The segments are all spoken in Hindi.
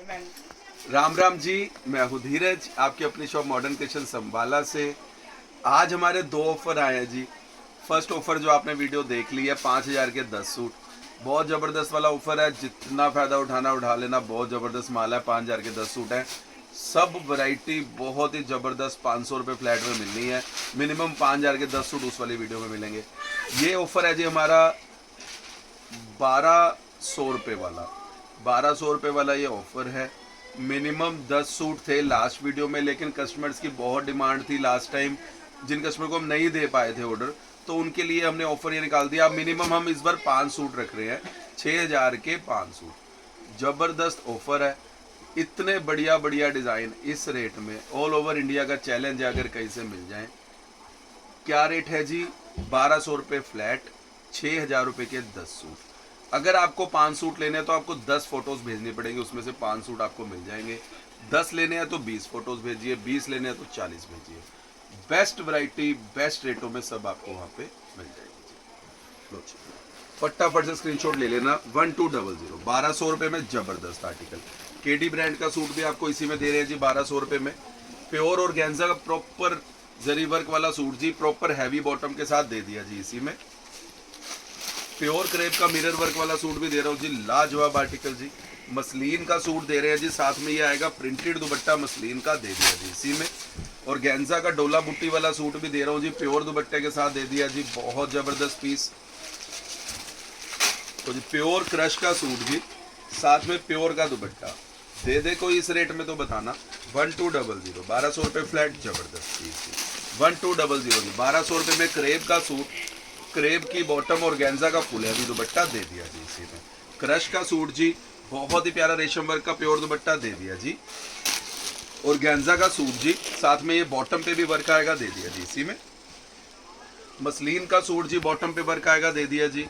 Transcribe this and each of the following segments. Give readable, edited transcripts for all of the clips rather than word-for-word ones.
राम राम जी, मैं हूँ धीरज, आपकी अपनी शॉप मॉडर्न किचन संबाला से। आज हमारे दो ऑफर आए हैं जी। फर्स्ट ऑफर जो आपने वीडियो देख ली है, 5,000 के 10 सूट। बहुत ज़बरदस्त वाला ऑफर है, जितना फ़ायदा उठाना उठा लेना। बहुत ज़बरदस्त माल है, 5,000 के 10 सूट हैं। सब वैरायटी बहुत ही ज़बरदस्त 500 रुपये फ्लैट में मिलनी है। मिनिमम 5,000 के 10 सूट उस वाली वीडियो में मिलेंगे। ये ऑफर है जी हमारा 1,200 रुपये वाला। 1,200 रुपये वाला ये ऑफर है। मिनिमम 10 सूट थे लास्ट वीडियो में, लेकिन कस्टमर्स की बहुत डिमांड थी लास्ट टाइम। जिन कस्टमर को हम नहीं दे पाए थे ऑर्डर, तो उनके लिए हमने ऑफर ये निकाल दिया। मिनिमम हम इस बार 5 सूट रख रहे हैं, 6,000 के 5 सूट। ज़बरदस्त ऑफर है। इतने बढ़िया बढ़िया डिज़ाइन इस रेट में, ऑल ओवर इंडिया का चैलेंज है अगर कहीं से मिल जाए। क्या रेट है जी? 1,200 रुपये फ्लैट, 6,000 रुपये के 10 सूट। अगर आपको 5 सूट लेने हैं तो आपको 10 फोटोज़ भेजनी पड़ेंगी, उसमें से 5 सूट आपको मिल जाएंगे। 10 लेने हैं तो 20 फोटोज़ भेजिए, 20 लेने हैं तो 40 भेजिए। बेस्ट वैरायटी, बेस्ट रेटों में सब आपको वहाँ पे मिल जाएगी। फटाफट से स्क्रीनशॉट ले लेना। 1200, 1,200 रुपये में ज़बरदस्त आर्टिकल। केडी ब्रांड का सूट भी आपको इसी में दे रहे हैं जी 1,200 रुपये में। प्योर और गेंजा का प्रॉपर जरी वर्क वाला सूट जी, प्रॉपर हैवी बॉटम के साथ दे दिया जी इसी में। प्योर क्रेप का मिरर वर्क वाला सूट भी दे रहा हूँ जी, लाजवाब आर्टिकल जी। मसलिन का सूट दे रहे हैं जी, साथ में ये आएगा प्रिंटेड दुपट्टा मसलिन का दे दिया जी इसी में। और गेंजा का डोला बुट्टी वाला सूट भी दे रहा हूँ जी, प्योर दुपट्टे के साथ दे दिया जी। बहुत ज़बरदस्त पीस। तो जी प्योर क्रश का सूट जी, साथ में प्योर का दुपट्टा दे दे कोई इस रेट में तो बताना। 1200, 1,200 रुपये फ्लैट, जबरदस्त चीज। 1200 जी, 1,200 रुपये में क्रेप का सूट, क्रेप की बॉटम और गेंजा का फुल हैवी दुपट्टा दे दिया जी इसी में। क्रश का सूट जी, बहुत ही प्यारा रेशम वर्क का प्योर दुपट्टा दे दिया जी। और गेंजा का सूट जी, साथ में ये बॉटम पे भी वर्क आएगा, दे दिया जी इसी में। मसलिन का सूट जी, बॉटम पे वर्क आएगा, दे दिया जी।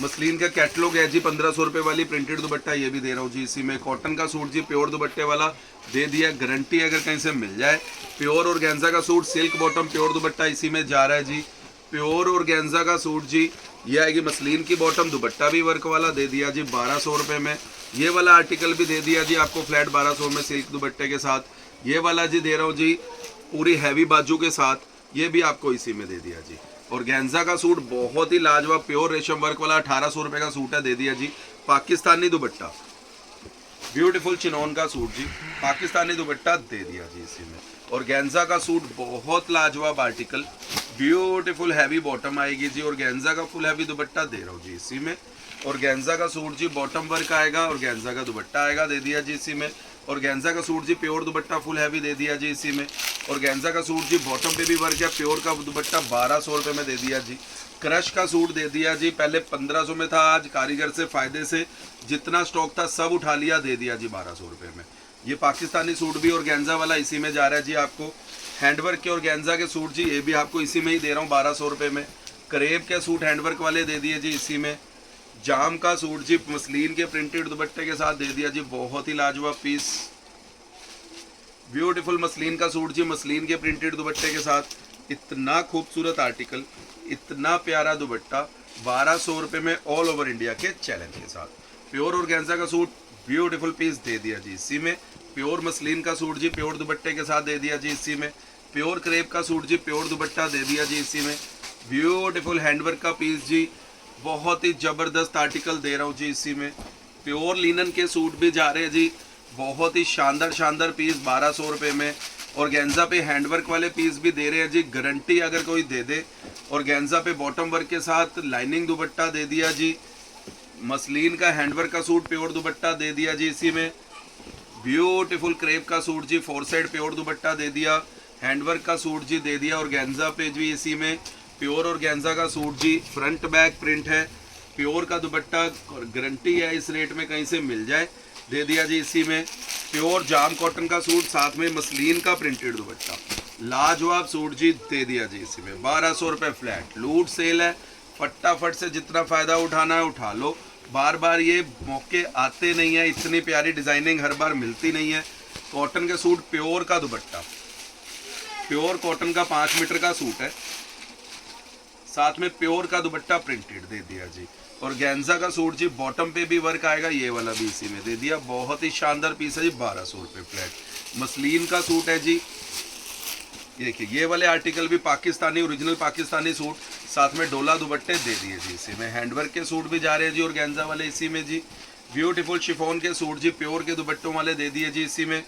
मसलिन का कैटलॉग है जी 1,500 रुपये वाली, प्रिंटेड दुपट्टा ये भी दे रहा हूँ जी इसी में। कॉटन का सूट जी, प्योर दुपट्टे वाला दे दिया, गारंटी अगर कहीं से मिल जाए। प्योर और गेंजा का सूट, सिल्क बॉटम प्योर दुपट्टा इसी में जा रहा है जी। प्योर और गेंजा का सूट जी, ये आएगी मसलिन की बॉटम, दुपट्टा भी वर्क वाला दे दिया जी 1,200 रुपये में। ये वाला आर्टिकल भी दे दिया जी आपको फ्लैट 1,200 में, सिल्क दुपट्टे के साथ। ये वाला जी दे रहा हूँ जी पूरी हैवी बाजू के साथ, ये भी आपको इसी में दे दिया जी। और गेंजा का सूट बहुत ही लाजवाब प्योर रेशम वर्क वाला 1,800 रुपये का सूट है, दे दिया जी। पाकिस्तानी दुपट्टा, ब्यूटीफुल चिनोन का सूट जी, पाकिस्तानी दुपट्टा दे दिया जी इसी में। और गेंजा का सूट बहुत लाजवाब आर्टिकल, ब्यूटीफुल हैवी बॉटम आएगी जी, और गेंजा का फुल हैवी दुपट्टा दे रहा हूँ जी इसी में। और गेंजा का सूट जी, बॉटम वर्क आएगा और गेंजा का दुपट्टा आएगा, दे दिया जी इसी में। और गेंजा का सूट जी, प्योर दुपट्टा फुल हैवी दे दिया जी इसी में। और गेंजा का सूट जी, बॉटम पे भी वर्क है, प्योर का दुपट्टा 1,200 रुपये में दे दिया जी। क्रश का सूट दे दिया जी, पहले 1,500 में था, आज कारीगर से फ़ायदे से जितना स्टॉक था सब उठा लिया, दे दिया जी 1,200 रुपये में। ये पाकिस्तानी सूट भी और गेंजा वाला इसी में जा रहा है जी आपको। हैंडवर्क के और गेंजा के सूट जी, ये भी आपको इसी में ही दे रहा हूँ 1,200 रुपये में। करेब के सूट हैंडवर्क वाले दे दिए जी इसी में। जाम का सूट जी, मसलिन के प्रिंटेड दुपट्टे के साथ दे दिया जी, बहुत ही लाजवाब पीस। ब्यूटीफुल मसलिन का सूट जी, मसलिन के प्रिंटेड दुपट्टे के साथ। इतना खूबसूरत आर्टिकल, इतना प्यारा दुपट्टा, 1,200 रुपये में ऑल ओवर इंडिया के चैलेंज के साथ। प्योर और गेंजा का सूट, ब्यूटीफुल पीस दे दिया जी इसी में। प्योर मसलिन का सूट जी, प्योर दुपट्टे के साथ दे दिया जी इसी में। प्योर क्रेप का सूट जी, प्योर दुपट्टा दे दिया जी इसी में। ब्यूटीफुल हैंडवर्क का पीस जी, बहुत ही ज़बरदस्त आर्टिकल दे रहा हूँ जी इसी में। प्योर लिनन के सूट भी जा रहे हैं जी, बहुत ही शानदार शानदार पीस 1,200 रुपये में। और गेंजा पे हैंडवर्क वाले पीस भी दे रहे हैं जी, गारंटी अगर कोई दे दे। और गेंजा पे बॉटम वर्क के साथ लाइनिंग दुपट्टा दे दिया जी। मसलिन का हैंडवर्क का सूट, प्योर दुपट्टा दे दिया जी इसी में। ब्यूटीफुल क्रेप का सूट जी, 4 साइड प्योर दुपट्टा दे दिया। हैंडवर्क का सूट जी दे दिया, और गेंजा पे भी इसी में प्योर और गेंजा का सूट जी, फ्रंट बैक प्रिंट है, प्योर का दुपट्टा, और गारंटी है इस रेट में कहीं से मिल जाए, दे दिया जी इसी में। प्योर जाम कॉटन का सूट, साथ में मसलिन का प्रिंटेड दुपट्टा, लाजवाब सूट जी दे दिया जी इसी में। 1,200 रुपये फ्लैट, लूट सेल है, फटाफट से जितना फ़ायदा उठाना है उठा लो। बार बार ये मौके आते नहीं है, इतनी प्यारी डिज़ाइनिंग हर बार मिलती नहीं है। कॉटन के सूट, प्योर का दुपट्टा, प्योर कॉटन का 5 मीटर का सूट है, साथ में प्योर का दुपट्टा प्रिंटेड दे दिया जी। ऑर्गेन्जा का सूट जी, बॉटम पे भी वर्क आएगा, ये वाला भी इसी में दे दिया। बहुत ही शानदार पीस है जी, 1200 रुपये फ्लैट। मसलिन का सूट है जी, देखिए ये वाले आर्टिकल भी पाकिस्तानी, ओरिजिनल पाकिस्तानी सूट, साथ में डोला दुपट्टे दे दिए जी इसी में। हैंडवर्क के सूट भी जा रहे हैं जी ऑर्गेन्जा वाले इसी में जी। ब्यूटीफुल शिफॉन के सूट जी, प्योर के दुपट्टों वाले दे दिए जी इसी में।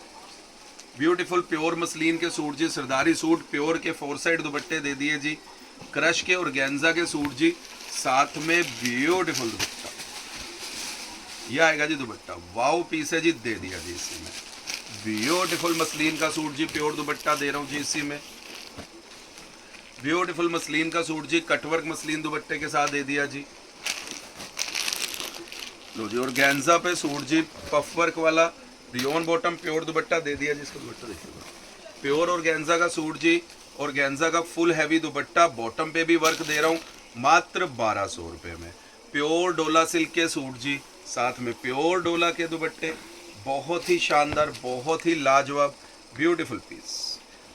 ब्यूटीफुल प्योर मसलिन के सूट जी, सरदारी सूट प्योर के 4 साइड दुपट्टे दे दिए जी। क्रश के ऑर्गेन्जा के सूट जी, साथ में ब्यूटीफुल दुपट्टा, ये आएगा जी दुपट्टा, वाओ पीस है जी, दे दिया जी इसी में। ब्यूटीफुल मसलिन का सूट जी, प्योर दुपट्टा दे रहा हूँ जी इसी में। ब्यूटीफुल मसलिन का सूट जी, कटवर्क मसलिन दुपट्टे के साथ दे दिया जी। लो जी, ऑर्गेन्जा पे सूट जी, पफ वर्क वाला रियोन बॉटम, प्योर दुपट्टा दे दिया जी। इसका दुपट्टा देखिएगा, प्योर ऑर्गेन्जा का सूट जी, ऑर्गेन्जा का फुल हैवी दुपट्टा, बॉटम पे भी वर्क दे रहा हूँ मात्र 1200 रुपये में। प्योर डोला सिल्क के सूट जी, साथ में प्योर डोला के दुपट्टे, बहुत ही शानदार, बहुत ही लाजवाब ब्यूटीफुल पीस।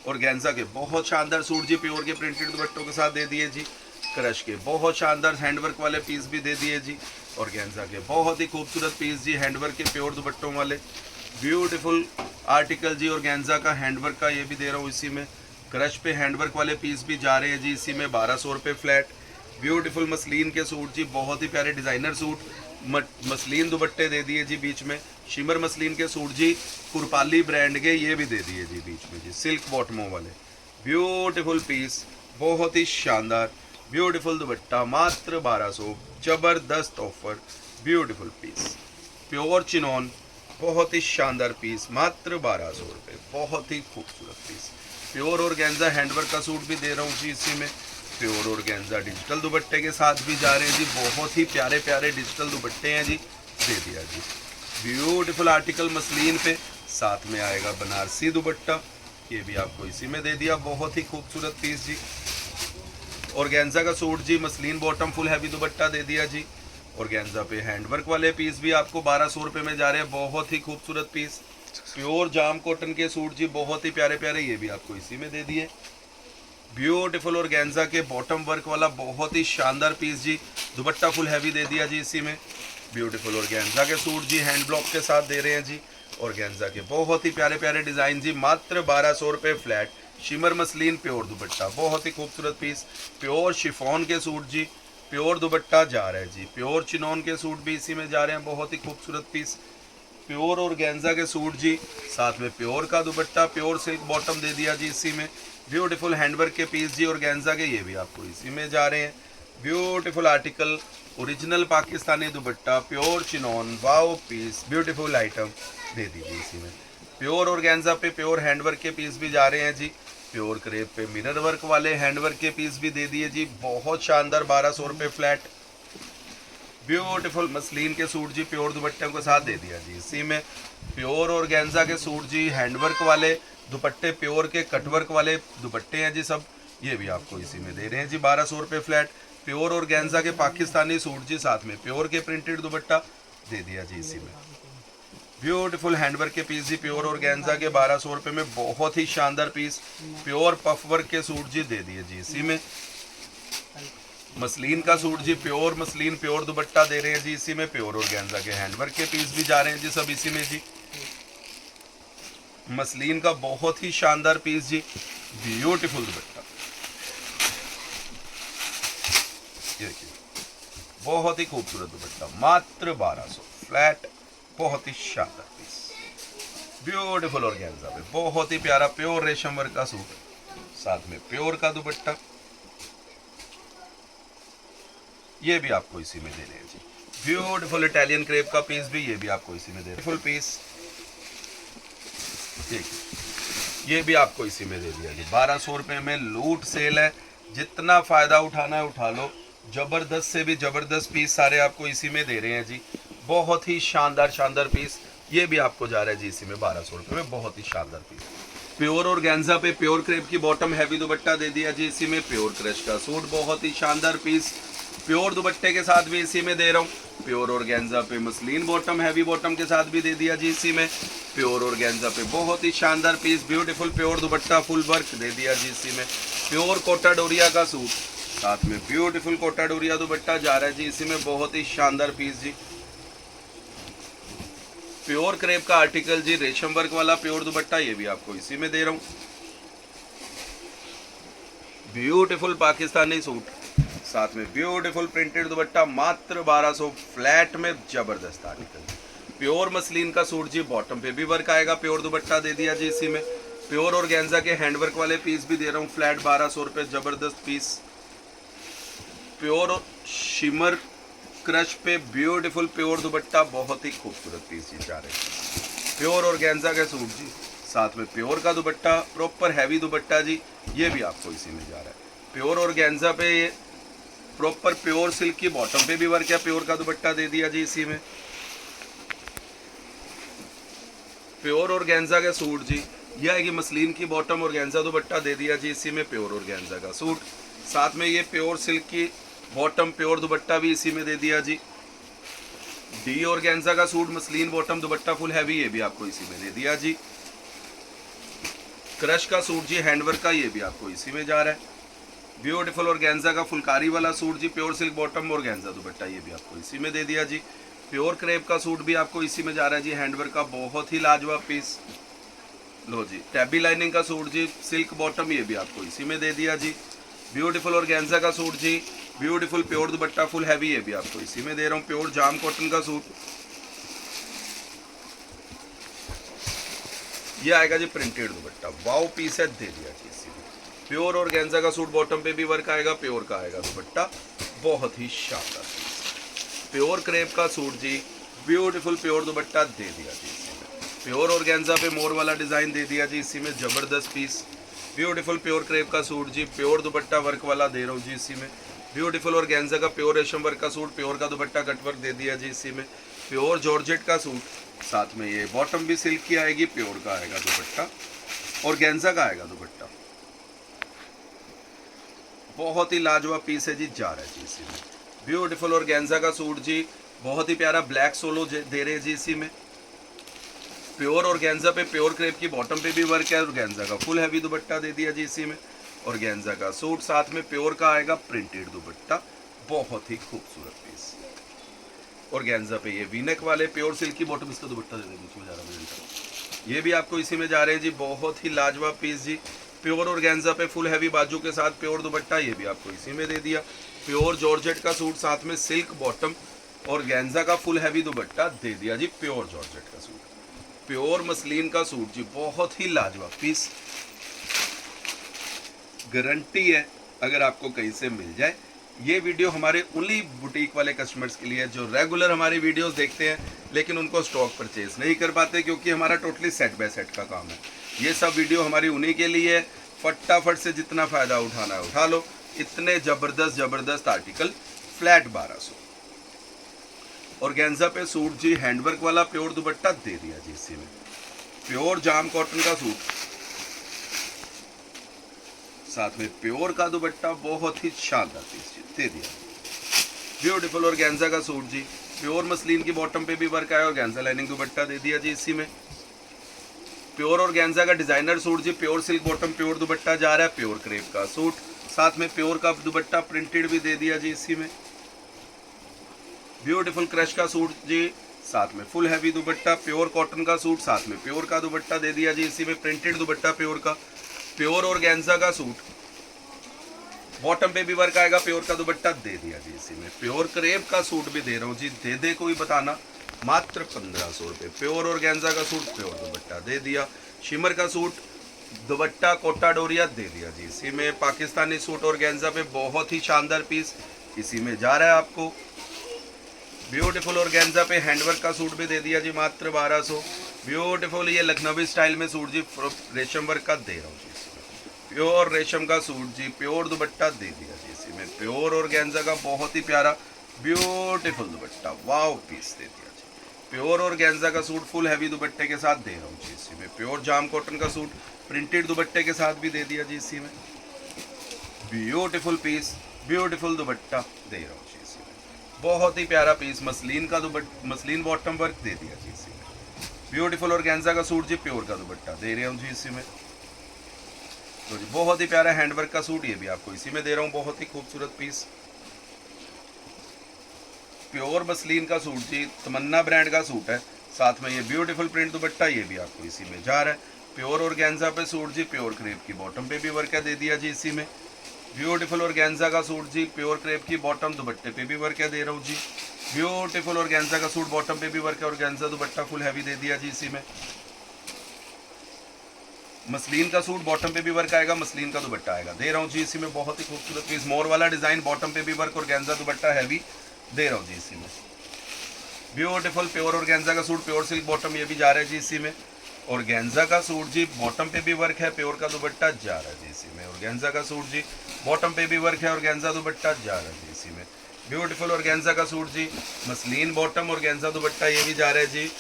ऑर्गेन्जा के बहुत शानदार सूट जी, प्योर के प्रिंटेड दुपट्टों के साथ दे दिए जी। क्रश के बहुत शानदार हैंडवर्क वाले पीस भी दे दिए जी। ऑर्गेन्जा के बहुत ही खूबसूरत पीस जी, हैंडवर्क के प्योर दुपट्टों वाले ब्यूटीफुल आर्टिकल जी। ऑर्गेन्जा का हैंडवर्क का ये भी दे रहा हूँ इसी में। क्रश पे हैंडवर्क वाले पीस भी जा रहे हैं जी इसी में, 1200 रुपये फ्लैट। ब्यूटीफुल मसलिन के सूट जी, बहुत ही प्यारे डिज़ाइनर सूट, मसलिन दुपट्टे दे दिए जी बीच में। शिमर मसलिन के सूट जी, कुरपाली ब्रांड के, ये भी दे दिए जी बीच में जी, सिल्क बॉटमों वाले ब्यूटीफुल पीस, बहुत ही शानदार ब्यूटीफुल दुपट्टा, मात्र 1200, जबरदस्त offer, beautiful piece. Pure chinon, बहुत ही शानदार पीस, मात्र 1200 रुपये, बहुत ही खूबसूरत पीस। प्योर ऑर्गेन्जा हैंडवर्क का सूट भी दे रहा हूँ जी इसी में। प्योर ऑर्गेन्जा डिजिटल दुपट्टे के साथ भी जा रहे हैं जी, बहुत ही प्यारे प्यारे डिजिटल दुपट्टे हैं जी, दे दिया जी। ब्यूटीफुल आर्टिकल मसलिन पे, साथ में आएगा बनारसी दुपट्टा, ये भी आपको इसी में दे दिया, बहुत ही खूबसूरत पीस जी। ऑर्गेन्जा का सूट जी, muslin bottom, full heavy dupatta दे दिया जी। ऑर्गेन्जा पे हैंडवर्क वाले पीस भी आपको 1200 रुपये में जा रहे हैं, बहुत ही खूबसूरत पीस। प्योर जाम कॉटन के सूट जी, बहुत ही प्यारे प्यारे, ये भी आपको इसी में दे दिए। ब्यूटीफुल ऑर्गेन्जा के बॉटम वर्क वाला बहुत ही शानदार पीस जी, दुपट्टा फुल हैवी दे दिया जी इसी में। ब्यूटीफुल ऑर्गेन्जा के सूट जी, हैंड ब्लॉक के साथ दे रहे हैं जी। ऑर्गेन्जा के बहुत ही प्यारे प्यारे डिज़ाइन जी, मात्र 1200 रुपये फ्लैट। शिमर मसलिन प्योर दुपट्टा, बहुत ही खूबसूरत पीस। प्योर शिफॉन के सूट जी, प्योर दुपट्टा जा रहा है जी। प्योर चिनॉन के सूट भी इसी में जा रहे हैं, बहुत ही खूबसूरत पीस। प्योर ऑर्गेन्जा के सूट जी, साथ में प्योर का दुपट्टा, प्योर सिल्क बॉटम दे दिया जी इसी में। ब्यूटीफुल हैंडवर्क के पीस जी ऑर्गेन्जा के, ये भी आपको इसी में जा रहे हैं। Beautiful article, original Pakistani dupatta, pure chiffon, wow piece, beautiful item दे दीजिए इसी में। प्योर ऑर्गेन्जा पे प्योर हैंडवर्क के पीस भी जा रहे हैं जी। प्योर क्रेप पे मिरर वर्क वाले हैंडवर्क के पीस भी दे दिए जी, बहुत शानदार, 1200 रुपये फ्लैट। ब्यूटीफुल मसलिन के सूट जी, प्योर दुपट्टे के साथ दे दिया जी इसी में। प्योर ऑर्गेन्जा के सूट जी, हैंडवर्क वाले दुपट्टे, प्योर के कटवर्क वाले दुपट्टे हैं जी सब, ये भी आपको इसी में दे रहे हैं जी, 1200 रुपये फ्लैट। प्योर ऑर्गेन्जा के पाकिस्तानी सूट जी, साथ में प्योर के प्रिंटेड दुपट्टा दे दिया जी इसी में। ब्यूटीफुल हैंडवर्क के पीस जी, प्योर ऑर्गेन्जा के, 1200 रुपये में, बहुत ही शानदार पीस। प्योर पफ वर्क के सूट जी दे दिए जी इसी में। मसलिन का सूट जी, प्योर मसलिन, प्योर दुपट्टा दे रहे हैं जी इसी में। प्योर ऑर्गेन्जा के हैंडवर्क के पीस भी जा रहे हैं जी सब इसी में जी। मसलिन का बहुत ही शानदार पीस जी, ब्यूटीफुल दुपट्टा, ये देखिए, बहुत ही खूबसूरत दुपट्टा, मात्र 1200 फ्लैट, बहुत ही शानदार पीस। ब्यूटीफुल ऑर्गेन्जा पे बहुत ही प्यारा प्योर रेशम वर्क का सूट, साथ में प्योर का दुपट्टा, ये भी आपको इसी में दे रहे हैं जी। ब्यूटीफुल इटालियन क्रेप का पीस भी, ये भी आपको इसी में दे रहे हैं। फुल पीस देखिए, ये भी आपको इसी में दे दिया जी, 1200 रुपये में। लूट सेल है, जितना फ़ायदा उठाना है उठा लो। ज़बरदस्त से भी ज़बरदस्त पीस सारे आपको इसी में दे रहे हैं जी, बहुत ही शानदार शानदार पीस, ये भी आपको जा रहा है जी इसी में 1200 रुपये में, बहुत ही शानदार पीस। प्योर ऑर्गेन्जा पे प्योर क्रेप की बॉटम हैवी दुपट्टा दे दिया जी इसी में। प्योर क्रश का सूट, बहुत ही शानदार पीस, प्योर दुपट्टे के साथ भी इसी में दे रहा हूँ। प्योर ऑर्गेन्जा पे मसलिन बॉटम, हैवी बॉटम के साथ भी दे दिया जी इसी में। प्योर ऑर्गेन्जा पे बहुत ही शानदार piece, beautiful pure dupatta, full work दे दिया जी इसी में। प्योर कोटा डोरिया का सूट, साथ में ब्यूटीफुल कोटा डोरिया दुपट्टा जा रहा है जी इसी में, बहुत ही शानदार पीस जी। प्योर क्रेप का आर्टिकल जी, रेशम वर्क वाला प्योर दुपट्टा, ये भी आपको इसी में दे रहा हूं। ब्यूटीफुल पाकिस्तानी सूट, साथ में ब्यूटीफुल प्रिंटेड दुपट्टा, मात्र 1200 फ्लैट में, जबरदस्त आर्टिकल। प्योर मसलिन का सूट जी, बॉटम पे भी वर्क आएगा, प्योर दुपट्टा दे दिया जी इसी में। प्योर ऑर्गेन्जा के हैंडवर्क वाले पीस भी दे रहा हूँ फ्लैट 1200 रुपये, जबरदस्त पीस। प्योर शिमर क्रश पे ब्यूटीफुल प्योर दुपट्टा, बहुत ही खूबसूरत पीस जी जा रहे हैं। प्योर ऑर्गेन्जा का सूट जी, साथ में प्योर का दुपट्टा, प्रॉपर हैवी दुपट्टा जी, ये भी आपको इसी में जा रहा है। प्योर ऑर्गेन्जा पे ये प्रॉपर प्योर सिल्क की बॉटम पे भी वर्क है, प्योर का दुपट्टा दे दिया जी इसी में। प्योर ऑर्गेन्जा का सूट जी, यह है कि मसलिन की बॉटम ऑर्गेन्जा दुपट्टा दे दिया जी इसी में, प्योर ऑर्गेन्जा का सूट, साथ में ये प्योर सिल्क की बॉटम प्योर दुपट्टा भी इसी में दे दिया जी। डी ऑर्गेन्जा का सूट, मसलिन बॉटम दुपट्टा फुल हैवी, ये भी आपको इसी में दे दिया जी। क्रश का सूट जी हैंडवर्क का, ये भी आपको इसी में जा रहा है। ब्यूटीफुल ऑर्गेन्जा का फुलकारी वाला सूट जी, pure silk bottom organza dupatta, ये भी आपको इसी में दे दिया जी। प्योर क्रेप का सूट भी आपको इसी में जा रहा है जी, हैंडवर्क का, बहुत ही लाजवाब पीस। लो जी, टैबी लाइनिंग का सूट जी, सिल्क बॉटम, ये भी आपको इसी में दे दिया जी। ब्यूटीफुल ऑर्गेन्जा का सूट जी, beautiful pure dupatta full heavy, ये भी आपको इसी में दे रहा हूँ। प्योर जाम कॉटन का सूट, ये आएगा जी प्रिंटेड दुपट्टा, वाओ पीस है, दे दिया जी इसी में। प्योर ऑर्गेन्जा का सूट, बॉटम पे भी वर्क आएगा, प्योर का आएगा दुपट्टा, बहुत ही शानदार पीस। प्योर क्रेप का सूट जी, ब्यूटीफुल प्योर दुपट्टा दे दिया जी इसी में। प्योर ऑर्गेन्जा पे मोर वाला डिजाइन दे दिया जी इसी में, जबरदस्त पीस। ब्यूटीफुल प्योर क्रेप का सूट जी, प्योर दुपट्टा वर्क वाला दे रहा हूँ जी इसी में। ब्यूटीफुल ऑर्गेन्जा का प्योर रेशम वर्क का सूट, प्योर का दुपट्टा कट वर्क दे दिया जी इसी में। प्योर जॉर्जेट का सूट, साथ में ये बॉटम भी सिल्क की आएगी, प्योर का आएगा दुपट्टा, ऑर्गेन्जा का आएगा दुपट्टा, बहुत ही लाजवाब पीस है जी, जा रहा है जी इसी में। ब्यूटीफुल ऑर्गेन्जा का सूट जी, बहुत ही प्यारा ब्लैक सोलो दे रहे हैं जी इसी में। प्योर ऑर्गेन्जा पे प्योर क्रेप की बॉटम पे भी वर्क है, ऑर्गेन्जा का फुल हैवी दुपट्टा दे दिया जी इसी में। ऑर्गेन्जा का सूट, साथ में प्योर का आएगा प्रिंटेड दुपट्टा, बहुत ही खूबसूरत पीस। ऑर्गेन्जा पे ये वीनेक वाले प्योर सिल्क की बॉटम, इसका दुपट्टा दे देंगे, ये भी आपको इसी में जा रहे हैं जी, बहुत ही लाजवाब पीस जी। प्योर ऑर्गेन्जा पे फुल हैवी बाजू के साथ प्योर दुपट्टा, ये भी आपको इसी में दे दिया। प्योर जॉर्जेट का सूट, साथ में सिल्क बॉटम, ऑर्गेन्जा का फुल हैवी दुपट्टा दे दिया जी, प्योर जॉर्जेट का सूट। प्योर मसलिन का सूट जी, बहुत ही लाजवाब पीस, गारंटी है अगर आपको कहीं से मिल जाए। ये वीडियो हमारे उन्हीं बुटीक वाले कस्टमर्स के लिए है जो रेगुलर हमारी वीडियोस देखते हैं लेकिन उनको स्टॉक परचेज नहीं कर पाते, क्योंकि हमारा टोटली सेट बाय सेट का काम है। ये सब वीडियो हमारी उन्हीं के लिए है, फटाफट से जितना फ़ायदा उठाना है उठा लो। इतने ज़बरदस्त ज़बरदस्त आर्टिकल फ्लैट 1200। ऑर्गेन्जा पे सूट जी, हैंडवर्क वाला प्योर दुपट्टा दे दिया जी इसी में। प्योर जाम कॉटन का सूट, साथ में प्योर का दुपट्टा, बहुत ही शानदार पीस दे दिया। ब्यूटीफुल ऑर्गेन्जा का सूट जी, प्योर मसलिन की बॉटम पे भी वर्क आया, ऑर्गेन्जा लाइनिंग दुपट्टा दे दिया जी इसी में। प्योर ऑर्गेन्जा का डिजाइनर सूट जी, pure silk bottom pure dupatta जा रहा है। प्योर क्रेप का सूट, साथ में प्योर का दुपट्टा प्रिंटेड भी दे दिया जी इसी में। ब्यूटीफुल क्रश का सूट जी, साथ में फुल हैवी दुपट्टा, प्योर कॉटन का सूट, साथ में प्योर का दुपट्टा दे दिया जी इसी में, प्रिंटेड दुपट्टा प्योर का। प्योर ऑर्गेन्जा का सूट, बॉटम पे भी वर्क आएगा, प्योर का दुपट्टा दे दिया जी इसी में। प्योर क्रेप का सूट भी दे रहा हूँ जी, दे दे कोई बताना, मात्र 1500 रुपये। प्योर ऑर्गेन्जा का सूट, प्योर दुपट्टा दे दिया। शिमर का सूट, दुपट्टा कोटा डोरिया दे दिया जी इसी में। पाकिस्तानी सूट ऑर्गेन्जा पे बहुत ही शानदार पीस इसी में जा रहा है आपको। ब्यूटीफुल ऑर्गेन्जा पे हैंडवर्क का सूट भी दे दिया जी, मात्र 1200। ब्यूटीफुल ये लखनवी स्टाइल में सूट जी, रेशम वर्क का दे रहा हूँ जी इसमें। प्योर रेशम का सूट जी, प्योर दुपट्टा दे दिया जी इसी में। प्योर ऑर्गेन्जा का बहुत ही प्यारा ब्यूटीफुल दुपट्टा, वाव पीस दे दिया जी। प्योर ऑर्गेन्जा का सूट फुल हैवी दुपट्टे के साथ दे रहा हूँ जी इसी में। प्योर जाम कॉटन का सूट प्रिंटेड दुपट्टे के साथ भी दे दिया जी इसी में। ब्यूटीफुल पीस, ब्यूटीफुल दुपट्टा दे रहा हूँ जी इसी में। बहुत ही प्यारा पीस, मसलिन का दुपट्टा, मसलिन बॉटम वर्क दे दिया जी इसी में। ब्यूटीफुल ऑर्गेन्जा का सूट जी, प्योर का दुपट्टा दे रहे हूँ जी इसी में। तो जी बहुत ही प्यारा हैंडवर्क का सूट, ये भी आपको इसी में दे रहा हूँ, बहुत ही खूबसूरत पीस। प्योर मसलिन का सूट जी, तमन्ना ब्रांड का सूट है, साथ में ये ब्यूटीफुल प्रिंट दुपट्टा, ये भी आपको इसी में जा रहा है। प्योर ऑर्गेन्जा पे सूट जी, प्योर क्रेप की बॉटम पे भी वर्क है, दे दिया जी इसी में। ब्यूटीफुल ऑर्गेन्जा का सूट जी, प्योर क्रेप की बॉटम, दुपट्टे पे भी वर्क है, दे रहा हूँ जी। ब्यूटीफुल ऑर्गेन्जा का सूट, बॉटम पे भी वर्क है, ऑर्गेन्जा दुपट्टा फुल हैवी दे दिया जी इसी में। मसलिन का सूट, बॉटम पे भी वर्क आएगा, मसलिन का दुपट्टा आएगा, दे रहा हूँ जी इसी में, बहुत ही खूबसूरत पीस। मोर वाला डिजाइन, बॉटम पे भी वर्क, ऑर्गेन्जा दुपट्टा हैवी दे रहा हूँ जी इसी में। ब्यूटीफुल प्योर ऑर्गेन्जा का सूट, प्योर सिल्क बॉटम, ये भी जा रहा है जी इसी में। ऑर्गेन्जा का सूट जी, बॉटम पे भी वर्क है, प्योर का दुपट्टा जा रहा है जी इसी में। ऑर्गेन्जा का सूट जी, बॉटम पे भी वर्क है, ऑर्गेन्जा दुपट्टा जा रहा है जी इसी में। ब्यूटीफुल ऑर्गेन्जा का सूट जी, मसलिन बॉटम, ऑर्गेन्जा दुपट्टा, ये भी जा रहा है जी।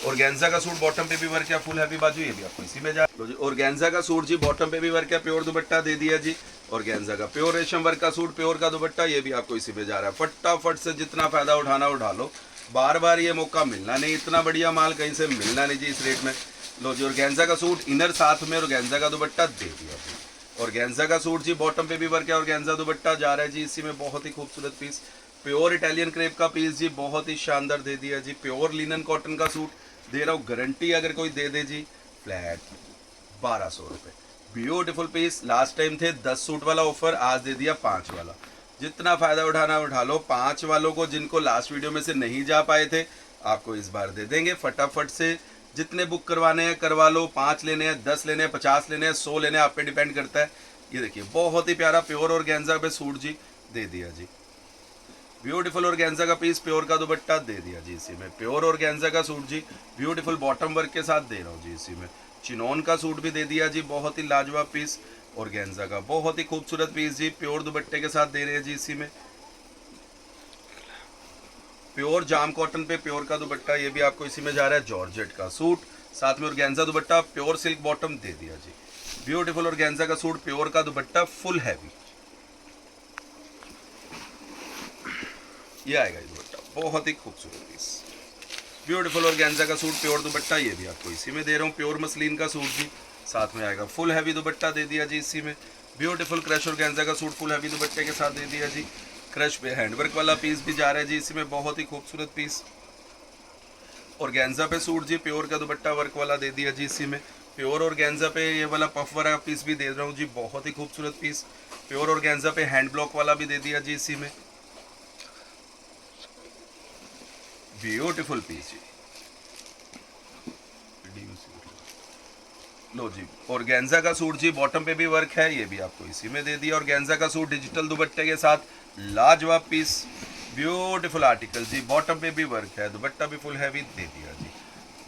ऑर्गेन्जा का सूट, बॉटम पे भी वर्क है, फुल हैवी बाजू, ये भी आपको इसी में जा लो जी। ऑर्गेन्जा का सूट जी, बॉटम पे भी वर्क है, प्योर दुपट्टा दे दिया जी। ऑर्गेन्जा का प्योर रेशम वर्क का सूट, प्योर का दुपट्टा, ये भी आपको इसी में जा रहा है। फटाफट से जितना फायदा उठाना उठा लो, बार बार ये मौका मिलना नहीं, इतना बढ़िया माल कहीं से मिलना नहीं जी इस रेट में। लो जी, ऑर्गेन्जा का सूट, इनर साथ में ऑर्गेन्जा का दुपट्टा दे दिया जी। ऑर्गेन्जा का सूट जी, बॉटम पे भी वर्क है, ऑर्गेन्जा दुपट्टा जा रहा है जी इसी में, बहुत ही खूबसूरत पीस। प्योर इटालियन क्रेप का पीस जी, बहुत ही शानदार दे दिया जी। प्योर लिनन कॉटन का सूट दे रहा हूँ, गारंटी अगर कोई दे दे जी, फ्लैट 1200 रुपये। ब्यूटीफुल पीस, लास्ट टाइम थे 10 सूट वाला ऑफर, आज दे दिया 5 वाला। जितना फायदा उठाना उठा लो। 5 वालों को, जिनको लास्ट वीडियो में से नहीं जा पाए थे, आपको इस बार दे देंगे। फटाफट से जितने बुक करवाने हैं करवा लो। 5 लेने हैं, 10 लेने हैं, 50 लेने हैं, 100 लेने हैं, आप पे डिपेंड करता है। ये देखिए बहुत ही प्यारा प्योर ऑर्गेन्जा पे सूट जी दे दिया जी। ब्यूटीफुल ऑर्गेन्जा का पीस, प्योर का दुपट्टा दे दिया जी इसी में। प्योर ऑर्गेन्जा का सूट जी, ब्यूटीफुल बॉटम वर्क के साथ दे रहा हूँ जी इसी में। चिनोन का सूट भी दे दिया जी, बहुत ही लाजवाब पीस। ऑर्गेन्जा का बहुत ही खूबसूरत पीस जी, प्योर दुपट्टे के साथ दे रहे हैं जी इसी में। प्योर जाम कॉटन पे प्योर का दुपट्टा, ये भी आपको इसी में जा रहा है। जॉर्जेट का सूट, साथ में organza dupatta, pure silk bottom दे दिया जी। ब्यूटीफुल ऑर्गेन्जा का सूट, प्योर का दुपट्टा फुल हैवी, ये आएगा ये दुपट्टा, बहुत ही खूबसूरत पीस। ब्यूटीफुल ऑर्गेन्जा का सूट, प्योर दुपट्टा, ये भी आपको इसी में दे रहा हूँ। प्योर मसलिन का सूट जी, साथ में आएगा फुल हैवी दुपट्टा दे दिया जी इसी में। ब्यूटीफुल क्रश ऑर्गेन्जा का सूट, फुल हैवी दुपट्टे के साथ दे दिया जी। क्रश पे हैंडवर्क वाला पीस भी जा रहा है जी इसी में, बहुत ही खूबसूरत पीस। ऑर्गेन्जा पे सूट जी, प्योर का दुपट्टा वर्क वाला दे दिया जी इसी में। प्योर ऑर्गेन्जा पे ये वाला पफ वाला पीस भी दे रहा हूँ जी, बहुत ही खूबसूरत पीस। प्योर ऑर्गेन्जा पे हैंड ब्लॉक वाला भी दे दिया जी इसी में। ब्यूटीफुल पीस जी, लो जी। ऑर्गेन्जा का सूट जी, बॉटम पे भी वर्क है, ये भी आपको इसी में दे दिया। ऑर्गेन्जा का सूट डिजिटल दुपट्टे के साथ, लाजवाब पीस, ब्यूटीफुल आर्टिकल जी। बॉटम पे भी वर्क है, दुपट्टा भी फुल हैवी दे दिया जी।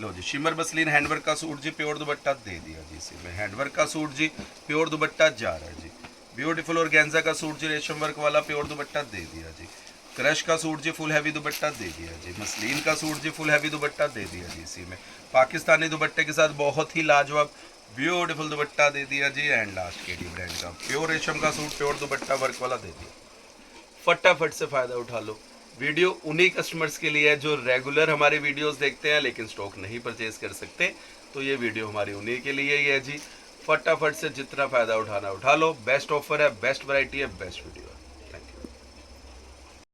लो जी, शिमर मसलिन हैंडवर्क का सूट जी, प्योर दुपट्टा दे दिया जी इसी में। हैंडवर्क का सूट जी, प्योर दुपट्टा जा रहा है जी। ब्यूटीफुल ऑर्गेन्जा का सूट जी, रेशम वर्क वाला, प्योर दुपट्टा दे दिया जी। क्रश का सूट जी, फुल हैवी दुपट्टा दे दिया जी। मसलिन का सूट जी, फुल हैवी दुपट्टा दे दिया जी इसी में। पाकिस्तानी दुपट्टे के साथ बहुत ही लाजवाब ब्यूटीफुल दुपट्टा दे दिया जी। एंड लास्ट केडी ब्रांड का प्योर रेशम का सूट, प्योर दुपट्टा वर्क वाला दे दिया। फटाफट से फ़ायदा उठा लो। वीडियो उन्हीं कस्टमर्स के लिए है जो रेगुलर हमारे वीडियोस देखते हैं लेकिन स्टॉक नहीं परचेज कर सकते, तो ये वीडियो हमारी उन्हीं के लिए ही है जी। फटाफट से जितना फ़ायदा उठाना उठा लो। बेस्ट ऑफर है, बेस्ट वैरायटी है, बेस्ट वीडियो है।